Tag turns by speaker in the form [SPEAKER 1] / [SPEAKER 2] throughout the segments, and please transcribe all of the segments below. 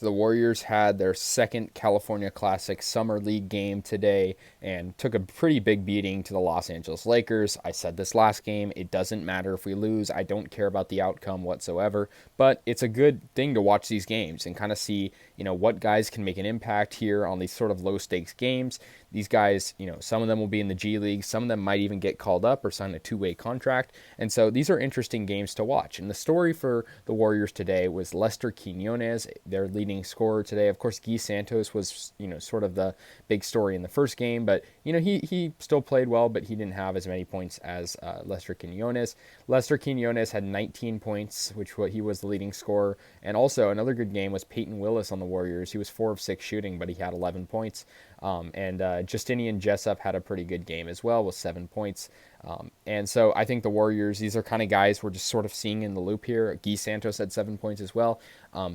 [SPEAKER 1] The Warriors had their second California Classic Summer League game today and took a pretty big beating to the Los Angeles Lakers. I said this last game, it doesn't matter if we lose. I don't care about the outcome whatsoever, but it's a good thing to watch these games and kind of see, what guys can make an impact here on these sort of low stakes games. These guys, some of them will be in the G League, some of them might even get called up or sign a two-way contract. And so these are interesting games to watch. And the story for the Warriors today was Lester Quinones, their leading scorer today. Of course, Guy Santos was, sort of the big story in the first game, but he still played well, but he didn't have as many points as Lester Quinones. Lester Quinones had 19 points, which he was the leading scorer. And also another good game was Peyton Willis on the Warriors. He was 4 of 6 shooting, but he had 11 points. And Justinian Jessup had a pretty good game as well with 7 points. And so I think the Warriors, these are kind of guys we're just sort of seeing in the loop here. Guy Santos had 7 points as well.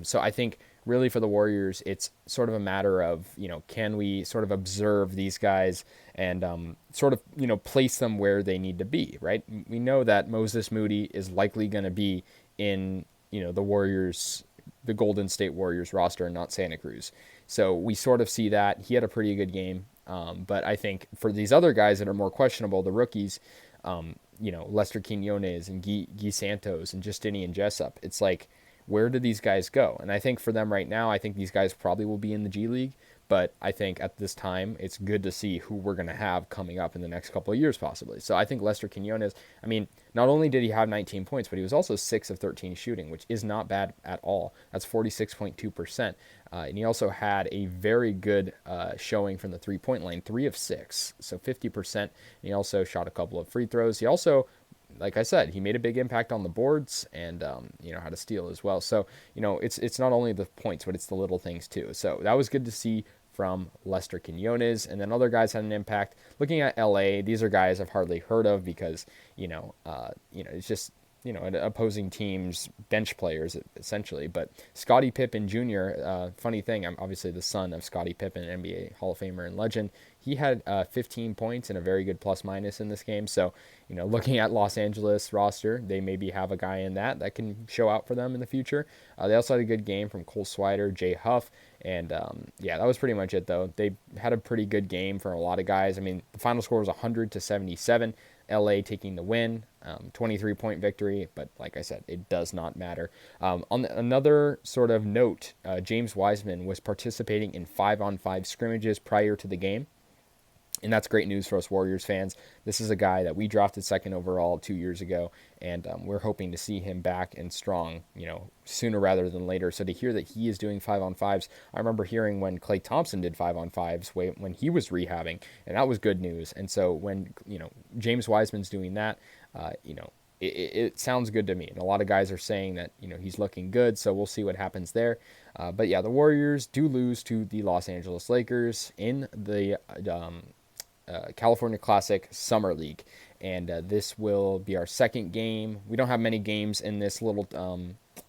[SPEAKER 1] So I think really for the Warriors, it's sort of a matter of, can we sort of observe these guys and sort of, place them where they need to be, right? We know that Moses Moody is likely going to be in, the Warriors, the Golden State Warriors roster and not Santa Cruz. So we sort of see that. He had a pretty good game. But I think for these other guys that are more questionable, the rookies, Lester Quinones and Guy Santos and Justinian Jessup, it's like, where do these guys go? And I think for them right now, I think these guys probably will be in the G League. But I think at this time, it's good to see who we're going to have coming up in the next couple of years, possibly. So I think Lester Quinones, I mean, not only did he have 19 points, but he was also 6 of 13 shooting, which is not bad at all. That's 46.2%. And he also had a very good showing from the three-point line, 3 of 6, so 50%. And he also shot a couple of free throws. He also, like I said, he made a big impact on the boards and had a steal as well. So it's not only the points, but it's the little things too. So that was good to see from Lester Quinones, and then other guys had an impact. Looking at LA, these are guys I've hardly heard of because it's just opposing teams bench players essentially. But Scottie Pippen Jr., funny thing, I'm obviously the son of Scottie Pippen, NBA Hall of Famer and legend. He had 15 points and a very good plus minus in this game. So, looking at Los Angeles roster, they maybe have a guy in that can show out for them in the future. They also had a good game from Cole Swider, Jay Huff, and that was pretty much it though. They had a pretty good game for a lot of guys. I mean, the final score was 100-77. LA taking the win, 23-point victory, but like I said, it does not matter. Another sort of note, James Wiseman was participating in 5-on-5 scrimmages prior to the game. And that's great news for us Warriors fans. This is a guy that we drafted second overall 2 years ago, and we're hoping to see him back and strong, sooner rather than later. So to hear that he is doing 5-on-5s, I remember hearing when Klay Thompson did 5-on-5s when he was rehabbing, and that was good news. And so when James Wiseman's doing that, it sounds good to me. And a lot of guys are saying that he's looking good, so we'll see what happens there. But yeah, the Warriors do lose to the Los Angeles Lakers in the California Classic Summer League, and this will be our second game. We don't have many games in this little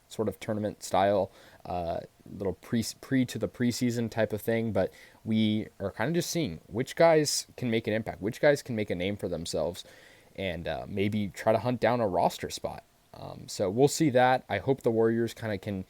[SPEAKER 1] sort of tournament style, little pre to the preseason type of thing, but we are kind of just seeing which guys can make an impact, which guys can make a name for themselves, and maybe try to hunt down a roster spot. So we'll see that. I hope the Warriors kind of can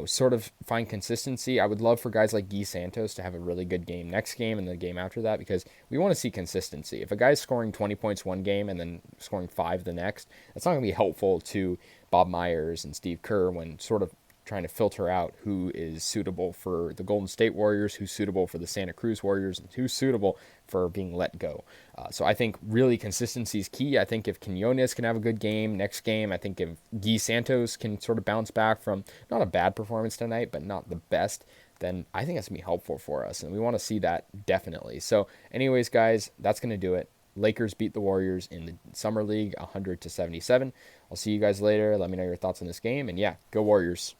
[SPEAKER 1] sort of find consistency. I would love for guys like Guy Santos to have a really good game next game and the game after that, because we want to see consistency. If a guy's scoring 20 points one game and then scoring 5 the next, that's not going to be helpful to Bob Myers and Steve Kerr when sort of trying to filter out who is suitable for the Golden State Warriors, who's suitable for the Santa Cruz Warriors, and who's suitable for being let go. So I think really consistency is key. I think if Quinones can have a good game next game, I think if Guy Santos can sort of bounce back from not a bad performance tonight, but not the best, then I think that's going to be helpful for us. And we want to see that definitely. So anyways, guys, that's going to do it. Lakers beat the Warriors in the Summer League 100-77. I'll see you guys later. Let me know your thoughts on this game. And yeah, go Warriors.